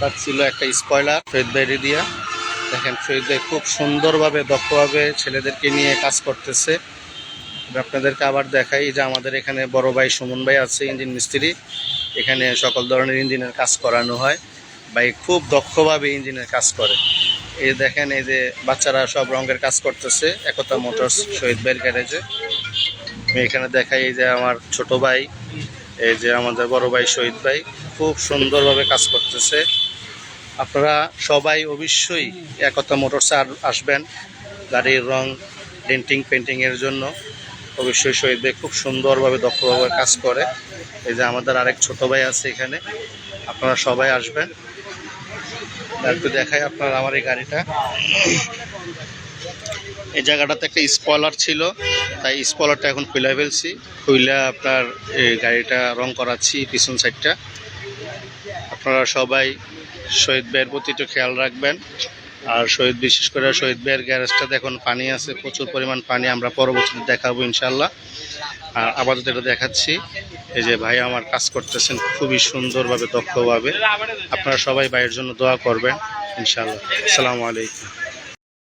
তার ছিল একটা স্পয়লার শহীদ ভাইরে দিয়া। দেখেন শহীদ ভাই খুব সুন্দরভাবে দক্ষভাবে ছেলেদেরকে নিয়ে কাজ করতেছে। আপনাদেরকে আবার দেখাই যে আমাদের এখানে বড় ভাই সুমন ভাই আছে ইঞ্জিন মিস্ত্রি, এখানে সকল ধরনের ইঞ্জিনের কাজ করানো হয়। ভাই খুব দক্ষভাবে ইঞ্জিনের কাজ করে। এই দেখেন এই যে বাচ্চারা সব রঙের কাজ করতেছে একতা মোটরস শহীদ ভাইয়ের গ্যারেজে। আমি এখানে দেখাই এই যে আমার ছোট ভাই, এই যে আমাদের বড় ভাই শহীদ ভাই খুব সুন্দরভাবে কাজ করতেছে। আপনারা সবাই অবশ্যই একতা মোটরসে আসবেন গাড়ির রং ডেন্টিং পেন্টিংয়ের জন্য। অবশ্যই শহীদ ভাই খুব সুন্দরভাবে দক্ষভাবে কাজ করে। এই যে আমাদের আরেক ছোট ভাই আছে এখানে, আপনারা সবাই আসবেন। একটু দেখাই আপনার আমার এই গাড়িটা। এই জায়গাটাতে একটা স্পয়লার ছিল, তাই স্পয়লারটা এখন খুলে ফেলছি, খুলে আপনার এই গাড়িটা রং করাচ্ছি পিছন সাইডটা। আপনারা সবাই শহীদ ভাইয়ের প্রতি একটু খেয়াল রাখবেন। আর বিশেষ করে শহীদ ভাইয়ের গ্যারেজটাতে এখন পানি আছে, প্রচুর পরিমাণ পানি, আমরা পরবর্তীতে দেখাবো ইনশাল্লাহ। আর আপাতত এটা দেখাচ্ছি। এই যে ভাই আমার কাজ করতেছেন খুবই সুন্দরভাবে দক্ষভাবে। আপনারা সবাই ভাইয়ের জন্য দোয়া করবেন ইনশাল্লাহ। আসসালামু আলাইকুম।